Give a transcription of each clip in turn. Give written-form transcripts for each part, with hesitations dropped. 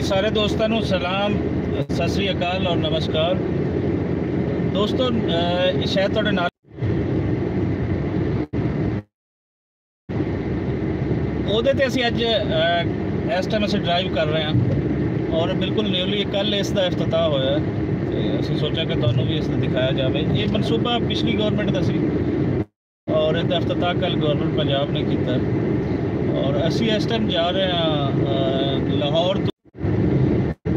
सारे दोस्तों को सलाम, सत श्री अकाल और नमस्कार। दोस्तों शायद थोड़े नाल ਉਹਦੇ ਤੇ ਅਸੀਂ ਅੱਜ ਇਸ ਟਾਈਮ ਅਸੀਂ ਡਰਾਈਵ ਕਰ ਰਹੇ ਹਾਂ ਔਰ ਬਿਲਕੁਲ ਨਿਊਲੀ ਕੱਲ ਇਸ ਦਾ ਇਫਤਤਾਹ ਹੋਇਆ ਤੇ ਅਸੀਂ ਸੋਚਿਆ ਕਿ ਤੁਹਾਨੂੰ ਵੀ ਇਸ ਦਾ ਦਿਖਾਇਆ ਜਾਵੇ। ਇਹ ਮਨਸੂਬਾ ਪਿਛਲੀ ਗਵਰਨਮੈਂਟ ਦਾ ਸੀ ਔਰ ਇਹਦਾ ਇਫਤਤਾਹ ਕੱਲ ਗਵਰਨਮੈਂਟ ਪੰਜਾਬ ਨੇ ਕੀਤਾ ਔਰ ਅਸੀਂ ਇਸ ਟਾਈਮ ਜਾ ਰਹੇ ਹਾਂ ਲਾਹੌਰ ਤੋਂ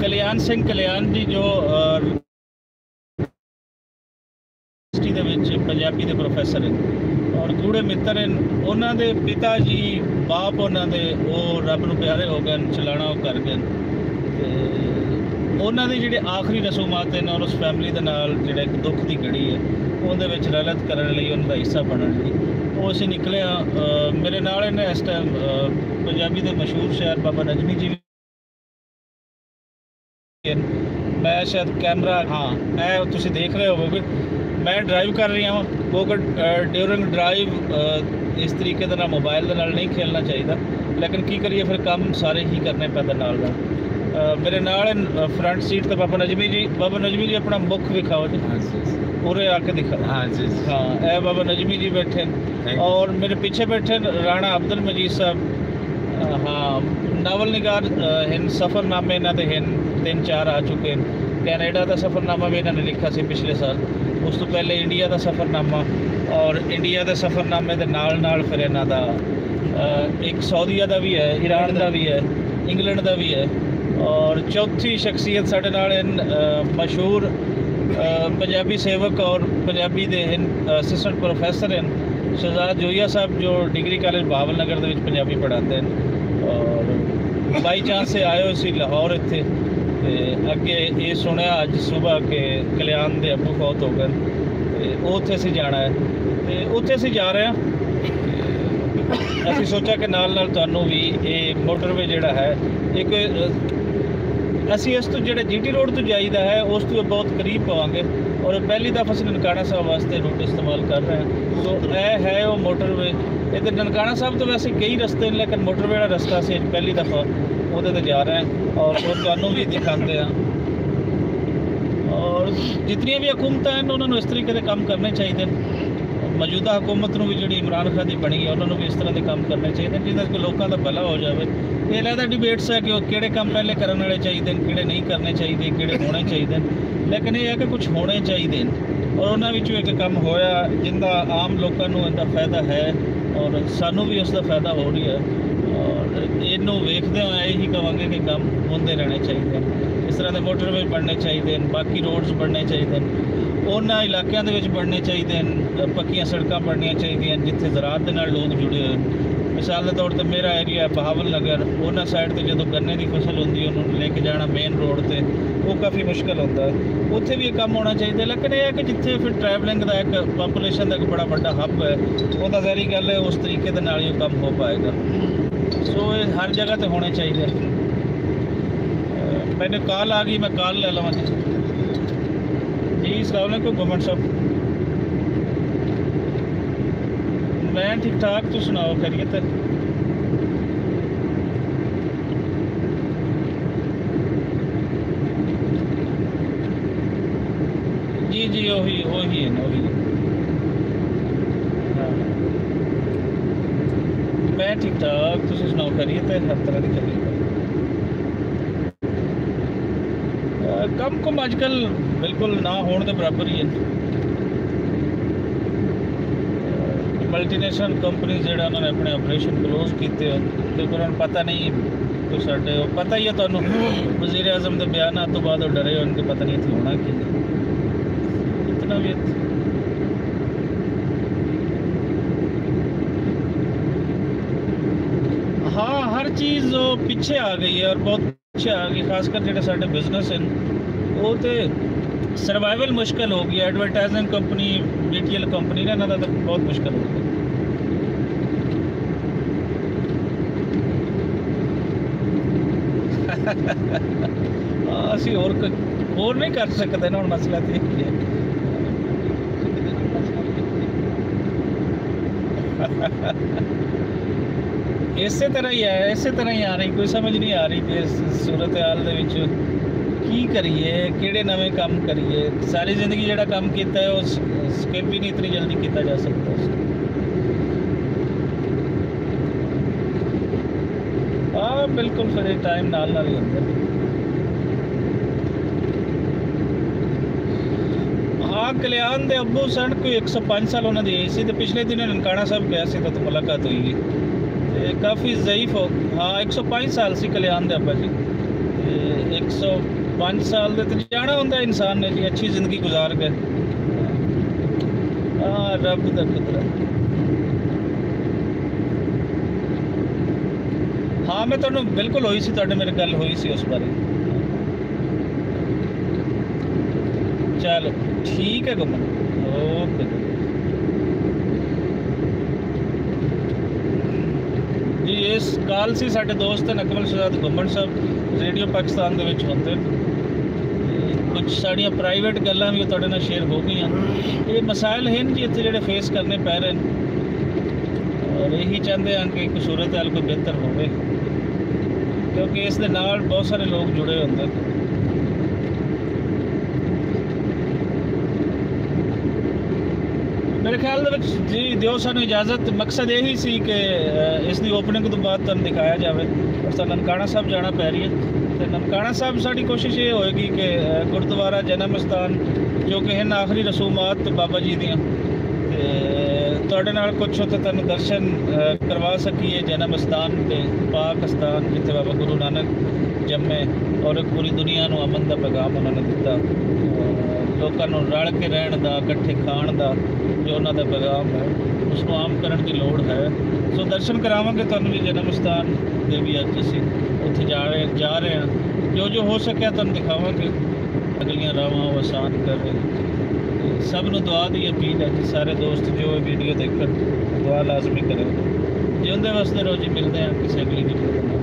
ਕਲਿਆਣ ਸਿੰਘ ਕਲਿਆਣ ਜੀ ਜੋ ਯੂਨੀਵਰਸਿਟੀ ਦੇ ਵਿੱਚ ਪੰਜਾਬੀ ਦੇ ਪ੍ਰੋਫੈਸਰ ਹਨ ਔਰ ਗੂੜੇ ਮਿੱਤਰ ਹਨ। ਉਹਨਾਂ ਦੇ ਪਿਤਾ ਜੀ ਬਾਪ ਉਹਨਾਂ ਦੇ ਉਹ ਰੱਬ ਨੂੰ ਪਿਆਰੇ ਹੋ ਗਏ, ਚਲਾਣਾ ਉਹ ਕਰ ਗਏ ਤੇ ਉਹਨਾਂ ਦੀ ਜਿਹੜੇ ਆਖਰੀ ਰਸੂਮਾਤ ਹਨ ਔਰ ਉਸ ਫੈਮਿਲੀ ਦੇ ਨਾਲ ਜਿਹੜਾ ਇੱਕ ਦੁੱਖ ਦੀ ਘੜੀ ਹੈ ਉਹਦੇ ਵਿੱਚ ਰਲਤ ਕਰਨ ਲਈ, ਉਹਨਾਂ ਦਾ ਹਿੱਸਾ ਬਣਨ ਲਈ ਉਹ ਅਸੀਂ ਨਿਕਲੇ ਹਾਂ। ਮੇਰੇ ਨਾਲ ਇਹਨੇ ਇਸ ਟਾਈਮ ਪੰਜਾਬੀ ਦੇ ਮਸ਼ਹੂਰ ਸ਼ਾਇਰ ਬਾਬਾ ਨਜ਼ਮੀ ਜੀ ਮੈਂ ਸ਼ਾਇਦ ਕੈਮਰਾ ਇਹ ਤੁਸੀਂ ਦੇਖ ਰਹੇ ਹੋਵੋਗੇ ਮੈਂ ਡਰਾਈਵ ਕਰ ਰਹੀ ਹਾਂ ਕਿਉਂਕਿ ਡਿਊਰਿੰਗ ਡਰਾਈਵ ਇਸ ਤਰੀਕੇ ਦੇ ਨਾਲ ਮੋਬਾਈਲ ਦੇ ਨਾਲ ਨਹੀਂ ਖੇਲਣਾ ਚਾਹੀਦਾ, ਲੇਕਿਨ ਕੀ ਕਰੀਏ ਫਿਰ ਕੰਮ ਸਾਰੇ ਹੀ ਕਰਨੇ ਪੈਂਦੇ ਨਾਲ ਨਾਲ। ਮੇਰੇ ਨਾਲ ਫਰੰਟ ਸੀਟ ਤੇ ਬਾਬਾ ਨਜ਼ਮੀ ਜੀ। ਬਾਬਾ ਨਜ਼ਮੀ ਜੀ ਆਪਣਾ ਮੁੱਖ ਵਿਖਾਓ ਜੀ, ਉਰੇ ਆ ਕੇ ਦਿਖਾਓ। हाँ ਇਹ ਬਾਬਾ ਨਜ਼ਮੀ ਜੀ बैठे और मेरे पीछे बैठे राणा अब्दुल मजीद साहब। नावल निगार हैं, सफ़रनामे इन्हों के हैं 3-4 आ चुके हैं। कैनेडा का सफ़रनामा भी इन्होंने लिखा से पिछले साल, उस तो पहले इंडिया का सफ़रनामा और इंडिया के सफ़रनामे के नाल फिर इन्हों का एक सऊदीया का भी है, ईरान का भी है, इंग्लैंड का भी है और चौथी शख्सियत साढ़े नाल मशहूर पंजाबी सेवक और पंजाबी के असिस्टेंट प्रोफैसर हैं शहजाद जोईया साहब जो डिग्री कॉलेज बहावल नगर के पंजाबी पढ़ाते हैं और बाई चांस से आए सी लाहौर इत्थे अगे ये सुनिया अज सुबह के कल्याण के अबू फौत हो गए तो उत्थे असीं जाना है तो उत्थे असीं जा रहे हैं। असीं सोचा कि नाल नाल तुहानूं भी ये मोटरवे जिहड़ा है एक ਅਸੀਂ ਇਸ ਤੋਂ ਜਿਹੜਾ जीटी रोड तो जाईदा है उस तो बहुत करीब पवांगे और पहली दफ़ा ਅਸੀਂ ਨਨਕਾਣਾ ਸਾਹਿਬ वास्ते रूट इस्तेमाल कर रहे हैं। तो यह है वो मोटरवे। इधर ननकाना साहब तो वैसे कई रस्ते हैं लेकिन मोटरवे का रस्ता असीं पहली दफ़ा वो जा रहे हैं और तुहानूं भी दिखाते हैं। और जितनी भी हुकूमत हैं उन्होंने इस तरीके के काम करने चाहिए। मौजूदा हुकूमत भी जी इमरान खान की बनी है उन्होंने भी इस तरह के काम करने चाहिए जिससे कि लोगों का भला हो जाए। ये लहदा डिबेट्स है कि किहड़े काम पहले करने वाले चाहिए, किहड़े नहीं करने चाहिए, किहड़े होने चाहिए, लेकिन यह है कि कुछ होने चाहिए और उन्होंने एक काम होया जिनका आम लोगों को इनका फायदा है और सानू भी उसका फायदा हो रही है और इनू वेखदे हुए यही कहांगे कि काम होंदे रहने चाहिए। इस तरह के मोटरवे बनने चाहिए, बाकी रोड्स बनने चाहिए, उन्होंने इलाकों के बनने चाहिए, पक्कियां सड़क बननिया चाहिए जिथे ज़राअत के नाल लोग जुड़े हुए। मिसाल के तौर पर मेरा एरिया है बहावल नगर, उन्होंने साइड पर जो गन्ने की फसल होंगी उन्होंने लेके जाना मेन रोड पर वो काफ़ी मुश्किल होता है, उत्थे भी ये काम होना चाहिए। लेकिन यह है कि जिथे फिर ट्रैवलिंग का एक पॉपूलेशन का एक बड़ा बड़ा हब है वो ज़ाहिरी गल है उस तरीके के नाल ये काम हो पाएगा। सो ये हर जगह तो होने चाहिए। मैंने कॉल आ गई, मैं कॉल ले लवां जी। अस्सलाम वालेकुम गवर्नमेंट साहब, मैं ठीक ठाक, तुम सुनाओ खैरियत है? जी जी वही वही है वही। हाँ मैं ठीक ठाक, तुम सुनाओ खैरियत है? हर तरह की खैरियत है। कम कुम अजकल बिल्कुल ना होने के बराबर ही है। मल्टीनेशनल कंपनी जोड़ा उन्होंने अपने ऑपरेशन क्लोज किए क्योंकि उन्होंने पता नहीं तो साढ़े पता ही है तो वज़ीर आज़म के बयान तो बाद डरे उनके पता नहीं थी होना कि इतना भी हाँ हर चीज़ पीछे आ गई है और बहुत पीछे आ गई, खासकर जो साढ़े बिजनेस हैं वो तो सर्वाइवल मुश्किल हो गया। एडवरटाइजिंग कंपनी BTL कंपनी ने इन्हों का तो बहुत मुश्किल हो गया। असी होर नहीं कर सकते ना, मसला तो यही है। ਇਸੇ ਤਰ੍ਹਾਂ ਹੀ ਹੈ, ਇਸੇ ਤਰ੍ਹਾਂ ਹੀ ਆ ਰਹੀ, ਕੋਈ ਸਮਝ ਨਹੀਂ ਆ ਰਹੀ ਕਿ ਇਸ ਸੂਰਤ ਹਾਲ ਦੇ ਵਿੱਚ ਕੀ ਕਰੀਏ, ਕਿਹੜੇ ਨਵੇਂ ਕੰਮ ਕਰੀਏ। ਸਾਰੀ ਜ਼ਿੰਦਗੀ ਜਿਹੜਾ ਕੰਮ ਕੀਤਾ ਹੈ ਉਹ ਸਕਿਪ ਵੀ ਨਹੀਂ ਇਤਨੀ ਜਲਦੀ ਕੀਤਾ ਜਾ ਸਕਦਾ। ਹਾਂ ਬਿਲਕੁਲ, ਫਿਰ ਇਹ ਟਾਈਮ ਨਾਲ ਨਾਲ ਹੀ ਹੁੰਦਾ। ਹਾਂ ਕਲਿਆਣ ਦੇ ਅੱਬੂ ਸਨ, ਕੋਈ 105 ਸਾਲ ਉਹਨਾਂ ਦੀ ਏਜ ਸੀ, ਤੇ ਪਿਛਲੇ ਦਿਨ ਨਨਕਾਣਾ ਸਾਹਿਬ ਗਿਆ ਸੀ ਤਾਂ ਮੁਲਾਕਾਤ ਹੋਈ ਤੇ ਕਾਫੀ ਜ਼ਈਫ ਹੋ। ਹਾਂ 105 ਸਾਲ ਸੀ ਕਲਿਆਣ ਦੇ ਅੱਬਾ ਜੀ, ਤੇ 105 ਸਾਲ ਦੇ ਤੇ ਜਾਣਾ ਹੁੰਦਾ ਇਨਸਾਨ ਨੇ ਜੀ, ਅੱਛੀ ਜ਼ਿੰਦਗੀ ਗੁਜ਼ਾਰ ਗਏ। ਹਾਂ ਰੱਬ ਦਾ ਕੁਦਰਤ। ਹਾਂ ਮੈਂ ਤੁਹਾਨੂੰ ਬਿਲਕੁਲ ਹੋਈ ਸੀ, ਤੁਹਾਡੇ ਮੇਰੇ ਗੱਲ ਹੋਈ ਸੀ ਉਸ ਬਾਰੇ। ਚਲੋ ਠੀਕ ਹੈ ਗੁੰਮਨ, ਓਕੇ ਜੀ। ਇਸ ਕਾਲ ਸੀ ਸਾਡੇ ਦੋਸਤ ਅਕਮਲ ਸ਼ਹਜ਼ਾਦ ਗੁੰਮਨ ਸਾਹਿਬ, ਰੇਡੀਓ ਪਾਕਿਸਤਾਨ ਦੇ ਵਿੱਚ ਹੁੰਦੇ। ਕੁਝ ਸਾਡੀਆਂ ਪ੍ਰਾਈਵੇਟ ਗੱਲਾਂ ਵੀ ਤੁਹਾਡੇ ਨਾਲ ਸ਼ੇਅਰ ਹੋ ਗਈਆਂ। ਇਹ ਮਸਾਇਲ ਹਨ ਜੀ ਇੱਥੇ ਜਿਹੜੇ ਫੇਸ ਕਰਨੇ ਪੈ ਰਹੇ ਨੇ, ਔਰ ਇਹੀ ਚਾਹੁੰਦੇ ਹਾਂ ਕਿ ਇੱਕ ਸੂਰਤ ਹਾਲ ਕੋਈ ਬਿਹਤਰ ਹੋਵੇ, ਕਿਉਂਕਿ ਇਸ ਦੇ ਨਾਲ ਬਹੁਤ ਸਾਰੇ ਲੋਕ ਜੁੜੇ ਹੁੰਦੇ। ਮੇਰੇ ਖਿਆਲ ਦੇ ਵਿੱਚ ਜੀ ਦਿਓ ਸਾਨੂੰ ਇਜਾਜ਼ਤ। ਮਕਸਦ ਇਹੀ ਸੀ ਕਿ ਇਸ ਦੀ ਓਪਨਿੰਗ ਤੋਂ ਬਾਅਦ ਤੁਹਾਨੂੰ ਦਿਖਾਇਆ ਜਾਵੇ। ਔਰ ਸਾਨੂੰ ਨਨਕਾਣਾ ਸਾਹਿਬ ਜਾਣਾ ਪੈ ਰਹੀ ਹੈ, ਅਤੇ ਨਨਕਾਣਾ ਸਾਹਿਬ ਸਾਡੀ ਕੋਸ਼ਿਸ਼ ਇਹ ਹੋਏਗੀ ਕਿ ਗੁਰਦੁਆਰਾ ਜਨਮ ਅਸਥਾਨ ਜੋ ਕਿ ਹਨ ਆਖਰੀ ਰਸੂਮਾਤ ਬਾਬਾ ਜੀ ਦੀਆਂ, ਅਤੇ ਤੁਹਾਡੇ ਨਾਲ ਕੁਛ ਉੱਥੇ ਤੁਹਾਨੂੰ ਦਰਸ਼ਨ ਕਰਵਾ ਸਕੀਏ ਜਨਮ ਅਸਥਾਨ ਦੇ, ਪਾਕ ਅਸਥਾਨ ਜਿੱਥੇ ਬਾਬਾ ਗੁਰੂ ਨਾਨਕ ਜੰਮੇ ਔਰ ਪੂਰੀ ਦੁਨੀਆ ਨੂੰ ਅਮਨ ਦਾ ਪੈਗਾਮ ਉਹਨਾਂ ਨੇ ਦਿੱਤਾ। ਲੋਕਾਂ ਨੂੰ ਰਲ ਕੇ ਰਹਿਣ ਦਾ, ਇਕੱਠੇ ਖਾਣ ਦਾ ਜੋ ਉਹਨਾਂ ਦਾ ਪੈਗਾਮ ਹੈ, ਉਸ ਨੂੰ ਆਮ ਕਰਨ ਦੀ ਲੋੜ ਹੈ। ਸੋ ਦਰਸ਼ਨ ਕਰਾਵਾਂਗੇ ਤੁਹਾਨੂੰ ਵੀ ਜਨਮ ਅਸਥਾਨ ਦੇ ਵੀ। ਅੱਜ ਅਸੀਂ ਉੱਥੇ ਜਾ ਰਹੇ ਹਾਂ, ਜੋ ਹੋ ਸਕਿਆ ਤੁਹਾਨੂੰ ਦਿਖਾਵਾਂਗੇ। ਅਗਲੀਆਂ ਰਾਹਾਂ ਉਹ ਆਸਾਨ ਕਰ ਰਹੇ। ਸਭ ਨੂੰ ਦੁਆ ਦੀ ਅਪੀਲ ਹੈ ਕਿ ਸਾਰੇ ਦੋਸਤ ਜੋ ਇਹ ਵੀਡੀਓ ਦੇਖਣ ਦੁਆ ਲਾਜ਼ਮੀ ਕਰੇ। ਜਿਉਂਦੇ ਵਸਦੇ ਰਹੋ ਜੀ, ਮਿਲਦੇ ਹਾਂ ਕਿਸੇ ਅਗਲੀ ਵੀਡੀਓ।